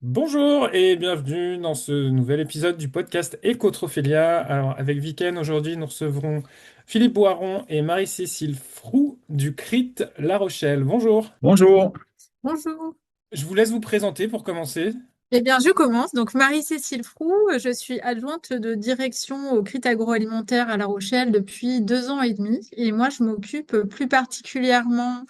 Bonjour et bienvenue dans ce nouvel épisode du podcast Écotrophélia. Alors avec Viken, aujourd'hui nous recevrons Philippe Boiron et Marie-Cécile Froux du CRIT La Rochelle. Bonjour. Bonjour. Bonjour. Je vous laisse vous présenter pour commencer. Eh bien, je commence. Donc, Marie-Cécile Froux, je suis adjointe de direction au CRIT agroalimentaire à La Rochelle depuis 2 ans et demi. Et moi, je m'occupe plus particulièrement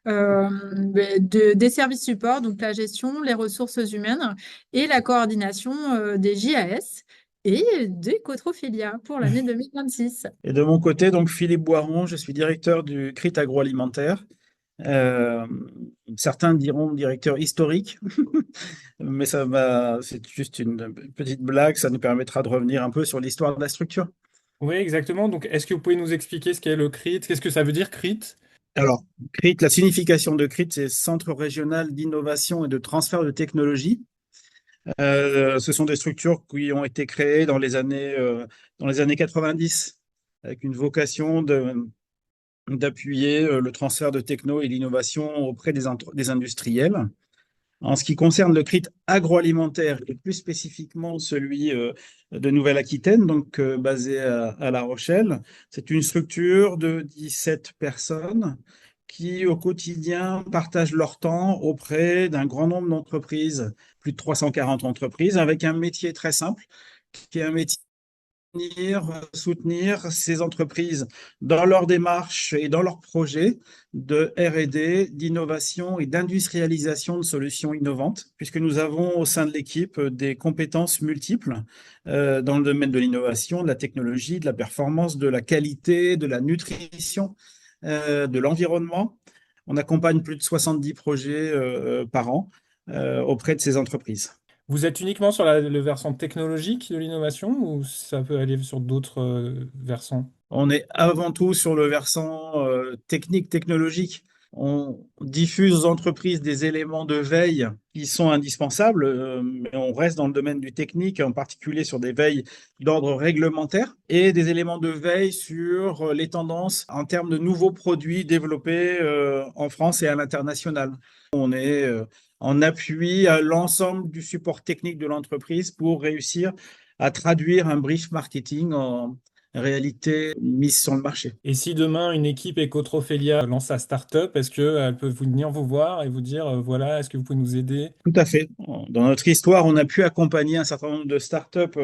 des services support, donc la gestion, les ressources humaines et la coordination des JAS et des Cotrophilia pour l'année 2026. Et de mon côté, donc Philippe Boiron, je suis directeur du CRIT agroalimentaire. Euh, Certains diront directeur historique, mais c'est juste une petite blague. Ça nous permettra de revenir un peu sur l'histoire de la structure. Oui, exactement. Donc est-ce que vous pouvez nous expliquer ce qu'est le CRIT? Qu'est-ce que ça veut dire CRIT? Alors, CRIT, la signification de CRIT, c'est Centre régional d'innovation et de transfert de technologie. Ce sont des structures qui ont été créées dans les années 90 avec une vocation d'appuyer le transfert de techno et l'innovation auprès des industriels. En ce qui concerne le CRIT agroalimentaire, et plus spécifiquement celui de Nouvelle-Aquitaine, donc basé à La Rochelle, c'est une structure de 17 personnes qui, au quotidien, partagent leur temps auprès d'un grand nombre d'entreprises, plus de 340 entreprises, avec un métier très simple, qui est un métier soutenir ces entreprises dans leur démarche et dans leurs projets de R&D, d'innovation et d'industrialisation de solutions innovantes, puisque nous avons au sein de l'équipe des compétences multiples dans le domaine de l'innovation, de la technologie, de la performance, de la qualité, de la nutrition, de l'environnement. On accompagne plus de 70 projets par an auprès de ces entreprises. Vous êtes uniquement sur le versant technologique de l'innovation ou ça peut aller sur d'autres versants? On est avant tout sur le versant technique, technologique. On diffuse aux entreprises des éléments de veille qui sont indispensables, mais on reste dans le domaine du technique, en particulier sur des veilles d'ordre réglementaire et des éléments de veille sur les tendances en termes de nouveaux produits développés en France et à l'international. On est en appui à l'ensemble du support technique de l'entreprise pour réussir à traduire un brief marketing en réalité mise sur le marché. Et si demain une équipe Ecotrophelia lance sa start-up, est-ce qu'elle peut venir vous voir et vous dire, voilà, est-ce que vous pouvez nous aider? Tout à fait. Dans notre histoire, on a pu accompagner un certain nombre de startups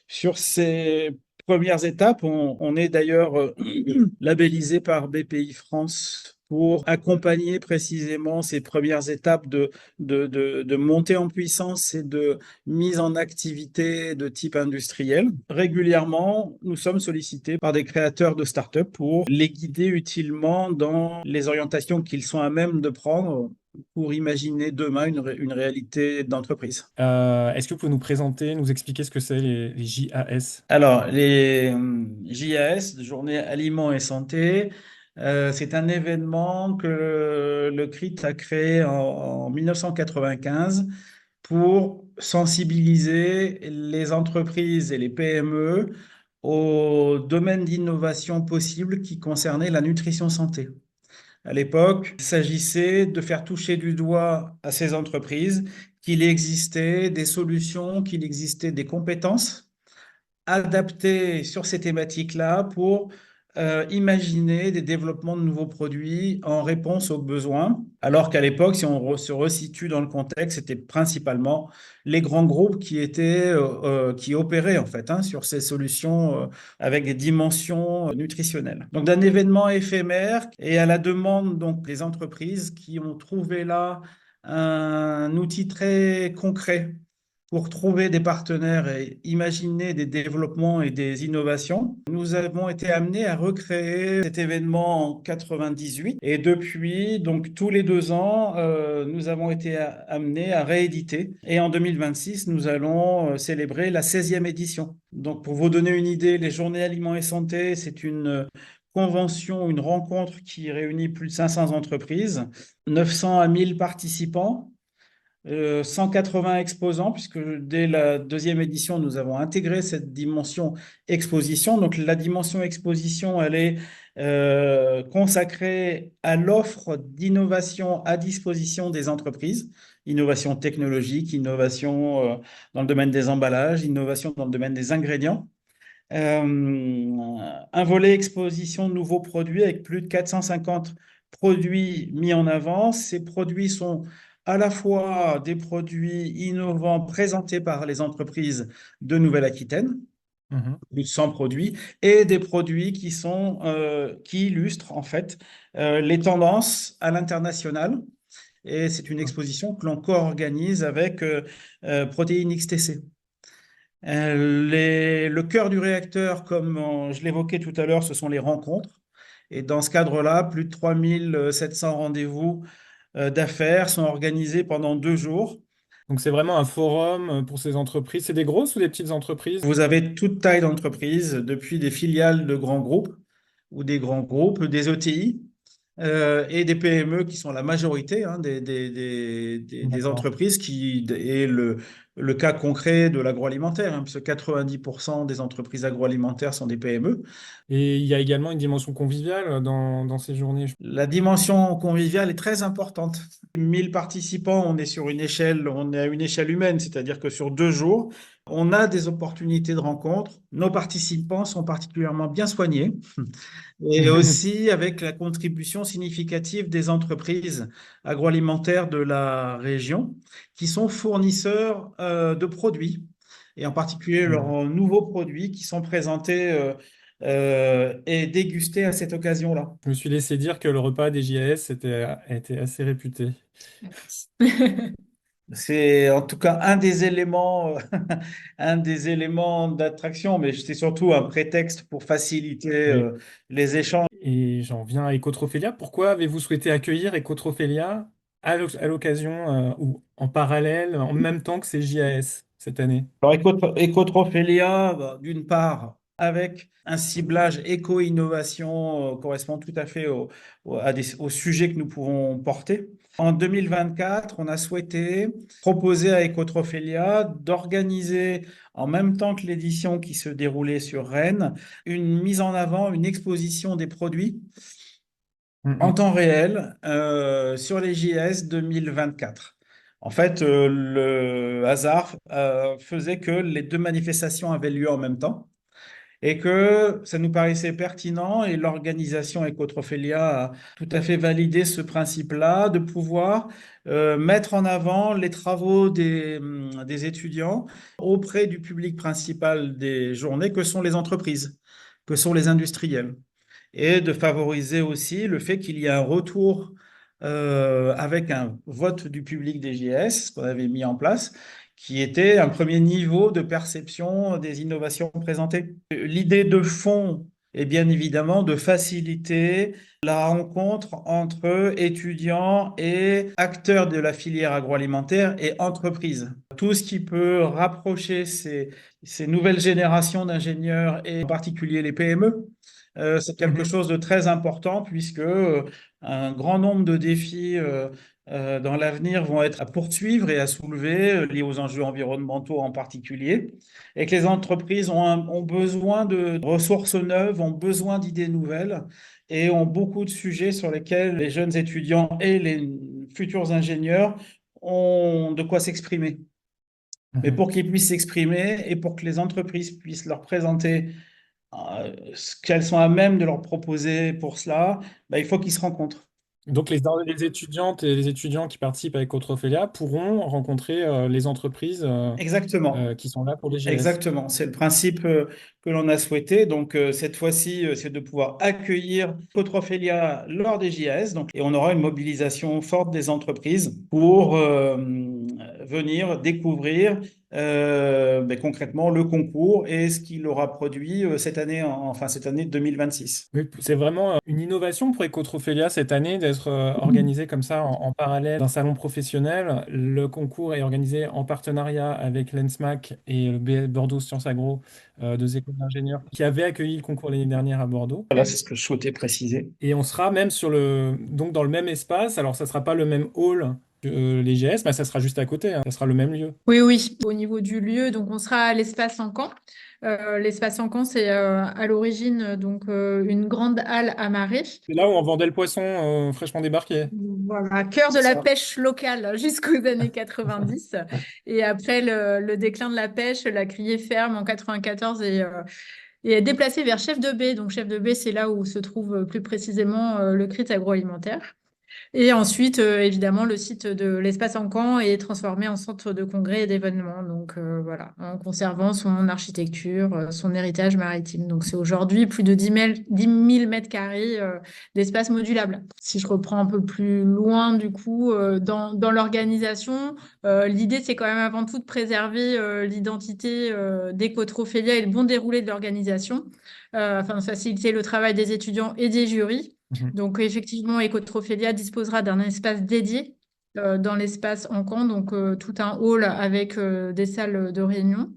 sur ces premières étapes. On est d'ailleurs labellisé par BPI France pour accompagner précisément ces premières étapes de montée en puissance et de mise en activité de type industriel. Régulièrement, nous sommes sollicités par des créateurs de startups pour les guider utilement dans les orientations qu'ils sont à même de prendre pour imaginer demain une réalité d'entreprise. Est-ce que vous pouvez nous présenter, nous expliquer ce que c'est les JAS? Alors, les JAS, Journée Aliments et Santé, c'est un événement que le CRIT a créé en 1995 pour sensibiliser les entreprises et les PME au domaine d'innovation possible qui concernait la nutrition santé. À l'époque, il s'agissait de faire toucher du doigt à ces entreprises qu'il existait des solutions, qu'il existait des compétences adaptées sur ces thématiques-là pour imaginer des développements de nouveaux produits en réponse aux besoins. Alors qu'à l'époque, si on se resitue dans le contexte, c'était principalement les grands groupes qui opéraient en fait sur ces solutions avec des dimensions nutritionnelles. Donc d'un événement éphémère et à la demande donc des entreprises qui ont trouvé là un outil très concret pour trouver des partenaires et imaginer des développements et des innovations. Nous avons été amenés à recréer cet événement en 98 et depuis, donc tous les 2 ans, nous avons été amenés à rééditer. Et en 2026, nous allons célébrer la 16e édition. Donc pour vous donner une idée, les Journées Aliments et Santé, c'est une convention, une rencontre qui réunit plus de 500 entreprises, 900 à 1000 participants 180 exposants, puisque dès la deuxième édition, nous avons intégré cette dimension exposition. Donc la dimension exposition, elle est consacrée à l'offre d'innovation à disposition des entreprises, innovation technologique, innovation dans le domaine des emballages, innovation dans le domaine des ingrédients. Un volet exposition de nouveaux produits avec plus de 450 produits mis en avant. Ces produits sont à la fois des produits innovants présentés par les entreprises de Nouvelle-Aquitaine, Mhm. plus de 100 produits, et des produits qui illustrent en fait les tendances à l'international. Et c'est une exposition que l'on co-organise avec Protéines XTC. Le cœur du réacteur, comme je l'évoquais tout à l'heure, ce sont les rencontres. Et dans ce cadre-là, plus de 3700 rendez-vous d'affaires sont organisés pendant 2 jours. Donc c'est vraiment un forum pour ces entreprises. C'est des grosses ou des petites entreprises? Vous avez toute taille d'entreprise, depuis des filiales de grands groupes ou des grands groupes, des ETI et des PME qui sont la majorité hein, des D'accord. entreprises qui est le cas concret de l'agroalimentaire, hein, puisque 90% des entreprises agroalimentaires sont des PME. Et il y a également une dimension conviviale dans ces journées. La dimension conviviale est très importante. 1000 participants, on est à une échelle humaine, c'est-à-dire que sur 2 jours, on a des opportunités de rencontre. Nos participants sont particulièrement bien soignés et aussi avec la contribution significative des entreprises agroalimentaires de la région qui sont fournisseurs de produits et en particulier Mhm. leurs nouveaux produits qui sont présentés et dégustés à cette occasion-là. Je me suis laissé dire que le repas des JAS était assez réputé. C'est en tout cas un des éléments, un des éléments d'attraction, mais c'est surtout un prétexte pour faciliter Oui. les échanges. Et j'en viens à Ecotrophelia. Pourquoi avez-vous souhaité accueillir Ecotrophelia à l'occasion ou en parallèle, en même temps que ces JAS cette année? Alors, Ecotrophelia, bah, d'une part, avec un ciblage éco-innovation, correspond tout à fait au sujet que nous pouvons porter. En 2024, on a souhaité proposer à Ecotrophelia d'organiser, en même temps que l'édition qui se déroulait sur Rennes, une mise en avant, une exposition des produits en Mhm. temps réel sur les JS 2024. En fait, le hasard faisait que les deux manifestations avaient lieu en même temps et que ça nous paraissait pertinent et l'organisation Ecotrophelia a tout à fait validé ce principe-là de pouvoir mettre en avant les travaux des étudiants auprès du public principal des journées que sont les entreprises, que sont les industriels et de favoriser aussi le fait qu'il y ait un retour avec un vote du public des JS, ce qu'on avait mis en place, qui était un premier niveau de perception des innovations présentées. L'idée de fond est bien évidemment de faciliter la rencontre entre étudiants et acteurs de la filière agroalimentaire et entreprises. Tout ce qui peut rapprocher ces nouvelles générations d'ingénieurs et en particulier les PME, c'est quelque Mhm. chose de très important puisque un grand nombre de défis dans l'avenir vont être à poursuivre et à soulever, liés aux enjeux environnementaux en particulier, et que les entreprises ont besoin de ressources neuves, ont besoin d'idées nouvelles et ont beaucoup de sujets sur lesquels les jeunes étudiants et les futurs ingénieurs ont de quoi s'exprimer. Mais Mhm. pour qu'ils puissent s'exprimer et pour que les entreprises puissent leur présenter ce qu'elles sont à même de leur proposer pour cela, bah, il faut qu'ils se rencontrent. Donc les étudiantes et les étudiants qui participent avec Ecotrophelia pourront rencontrer les entreprises Exactement. qui sont là pour les JS. Exactement, c'est le principe que l'on a souhaité. Donc cette fois-ci, c'est de pouvoir accueillir Cotrophelia lors des JS. Donc, et on aura une mobilisation forte des entreprises pour venir découvrir ben, concrètement le concours et ce qu'il aura produit cette année, enfin cette année 2026. Oui, c'est vraiment une innovation pour Ecotrophelia cette année d'être organisé comme ça en parallèle d'un salon professionnel. Le concours est organisé en partenariat avec l'ENSMAC et le Bordeaux Sciences Agro, deux écoles d'ingénieurs qui avaient accueilli le concours l'année dernière à Bordeaux. Voilà, c'est ce que je souhaitais préciser. Et on sera même donc dans le même espace. Alors, ça sera pas le même hall les GS, bah, ça sera juste à côté, hein. Ça sera le même lieu. Oui, oui, au niveau du lieu, donc on sera à l'espace Encan. L'espace Encan, c'est à l'origine une grande halle à marée. C'est là où on vendait le poisson fraîchement débarqué. Voilà, cœur de la pêche locale jusqu'aux années 90. Et après le déclin de la pêche, la criée ferme en 94 et est déplacée vers Chef de Baie. Donc Chef de Baie, c'est là où se trouve plus précisément le CRIT agroalimentaire. Et ensuite, évidemment, le site de l'espace Encan est transformé en centre de congrès et d'événements. Donc voilà, en conservant son architecture, son héritage maritime. Donc c'est aujourd'hui plus de 10 000 mètres carrés d'espace modulable. Si je reprends un peu plus loin, du coup, dans l'organisation, l'idée, c'est quand même avant tout de préserver l'identité d'Ecotrophélia et le bon déroulé de l'organisation, afin de faciliter le travail des étudiants et des jurys. Mhm. Donc, effectivement, Ecotrophélia disposera d'un espace dédié dans l'espace Encan, donc tout un hall avec des salles de réunion,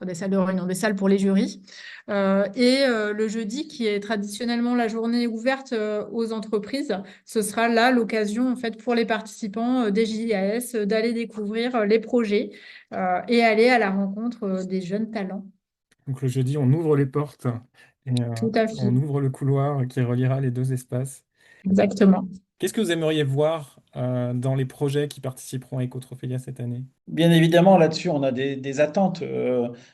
des salles de réunion, des salles pour les jurys. Le jeudi, qui est traditionnellement la journée ouverte aux entreprises, ce sera là l'occasion en fait pour les participants des JAS d'aller découvrir les projets et aller à la rencontre des jeunes talents. Donc le jeudi, on ouvre les portes et Tout à on fait, ouvre le couloir qui reliera les deux espaces. exactement. Qu'est-ce que vous aimeriez voir dans les projets qui participeront à Ecotrophélia cette année? Bien évidemment, là-dessus, on a des attentes.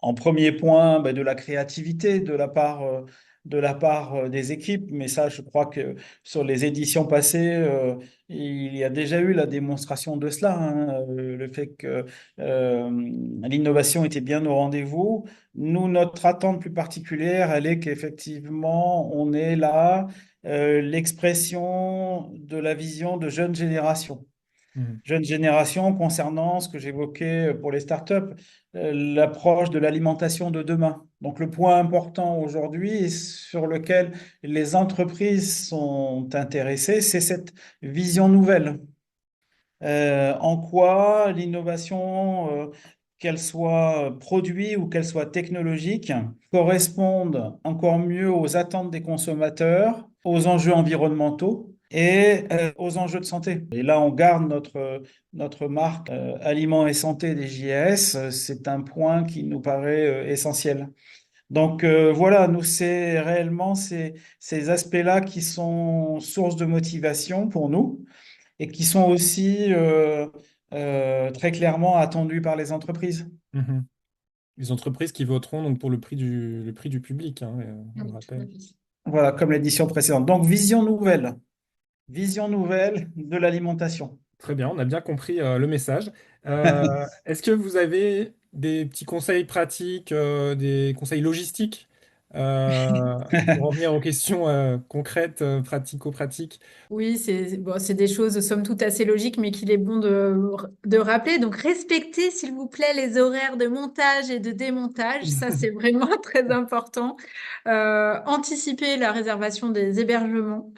En premier point, de la créativité de la part des équipes. Mais ça, je crois que sur les éditions passées, il y a déjà eu la démonstration de cela, hein. Le fait que l'innovation était bien au rendez-vous. Nous, notre attente plus particulière, elle est qu'effectivement, on est là, l'expression de la vision de jeunes générations Mhm. concernant ce que j'évoquais pour les startups, l'approche de l'alimentation de demain. Donc le point important aujourd'hui et sur lequel les entreprises sont intéressées, c'est cette vision nouvelle. En quoi l'innovation, qu'elle soit produit ou qu'elle soit technologique, corresponde encore mieux aux attentes des consommateurs, aux enjeux environnementaux et aux enjeux de santé. Et là, on garde notre marque Aliments et Santé des JS. C'est un point qui nous paraît essentiel. Donc voilà, nous, c'est réellement ces aspects-là qui sont source de motivation pour nous et qui sont aussi très clairement attendus par les entreprises. Mhm. Les entreprises qui voteront donc pour le prix du public, hein, on le Oui, tout à rappelle. fait. Voilà, comme l'édition précédente. Donc, vision nouvelle de l'alimentation. Très bien, on a bien compris le message. Est-ce que vous avez des petits conseils pratiques, des conseils logistiques pour en venir aux questions concrètes, pratico-pratiques? Oui, c'est bon, c'est des choses somme toute assez logiques, mais qu'il est bon de rappeler. Donc, respectez, s'il vous plaît, les horaires de montage et de démontage. Ça, c'est vraiment très important. Anticipez la réservation des hébergements.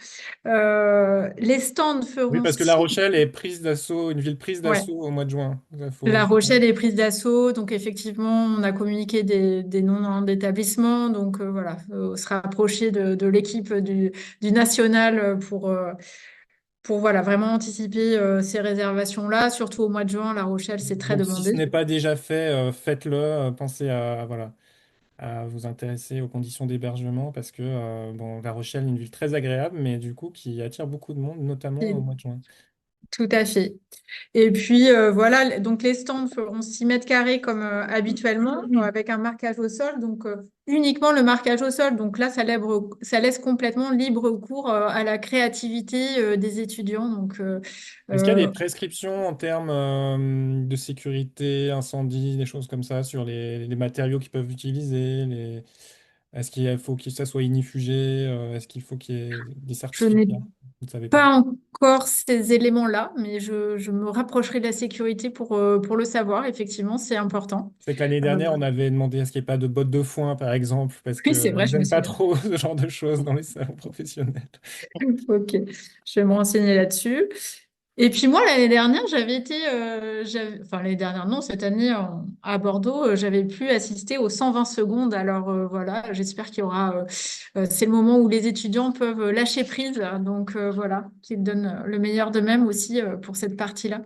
Les stands Oui, feront parce que La six. Rochelle est prise d'assaut, une ville prise Ouais. d'assaut au mois de juin. Il faut... La Rochelle est prise d'assaut, donc effectivement, on a communiqué des noms d'établissements, donc voilà, faut se rapprocher de l'équipe du national pour voilà, vraiment anticiper ces réservations-là, surtout au mois de juin, La Rochelle, c'est très Donc, si ce demandé. n'est pas déjà fait, faites-le. Pensez à, voilà, à vous intéresser aux conditions d'hébergement parce que bon, La Rochelle est une ville très agréable, mais du coup qui attire beaucoup de monde, notamment au Et- mois de juin. Tout à fait. Et puis voilà, donc les stands feront 6 mètres carrés comme habituellement, avec un marquage au sol, donc uniquement le marquage au sol. Donc là, ça laisse complètement libre cours à la créativité des étudiants. Donc Est-ce qu'il y a des euh, prescriptions en termes de sécurité, incendie, des choses comme ça sur les matériaux qu'ils peuvent utiliser, est-ce qu'il faut que ça soit ignifugé, est-ce qu'il faut qu'il y ait des je n'ai certificats? Vous ne savez pas. pas encore ces éléments-là, mais je me rapprocherai de la sécurité pour le savoir. Effectivement, c'est important. C'est que l'année Euh, dernière, on avait demandé à ce qu'il n'y ait pas de bottes de foin, par exemple, parce oui, c'est qu'ils vrai, je me n'aiment pas souviens. trop ce genre de choses dans les salons professionnels. Ok, je vais me renseigner là-dessus. Et puis moi, l'année dernière, j'avais été, enfin l'année dernière, non, cette année à Bordeaux, j'avais pu assister aux 120 secondes. Alors voilà, j'espère qu'il y aura, c'est le moment où les étudiants peuvent lâcher prise. Donc voilà, qu'ils donnent le meilleur d'eux-mêmes aussi pour cette partie-là.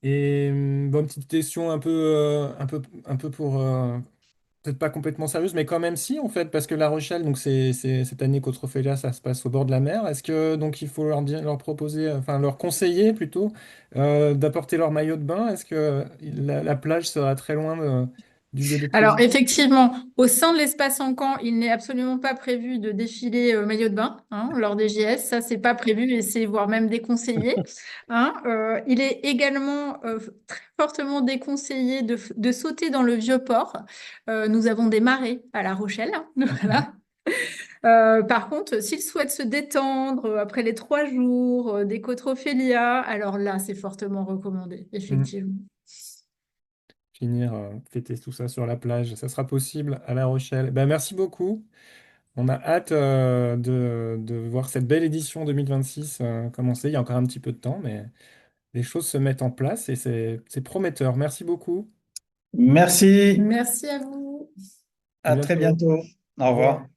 Et bonne petite question un peu pour peut-être pas complètement sérieuse, mais quand même si en fait, parce que La Rochelle, donc c'est cette année qu'Autrefelia, ça se passe au bord de la mer. Est-ce que donc il faut leur proposer, enfin leur conseiller plutôt, d'apporter leur maillot de bain? Est-ce que la plage sera très loin du lieu Alors d'exposition? effectivement, au sein de l'espace Encan, il n'est absolument pas prévu de défiler maillot de bain lors des JS. Ça, c'est pas prévu et c'est voire même déconseillé. Il est également très fortement déconseillé de sauter dans le vieux port. Nous avons des marais à La Rochelle. Voilà. Par contre, s'ils souhaitent se détendre après les 3 jours des Cotrophélia, alors là, c'est fortement recommandé, Mhm. effectivement. Finir, fêter tout ça sur la plage, ça sera possible à La Rochelle. Ben, merci beaucoup. On a hâte de voir cette belle édition 2026 commencer. Il y a encore un petit peu de temps, mais les choses se mettent en place et c'est prometteur. Merci beaucoup. Merci, Merci à vous. À à très bientôt. bientôt. Au Au revoir. revoir.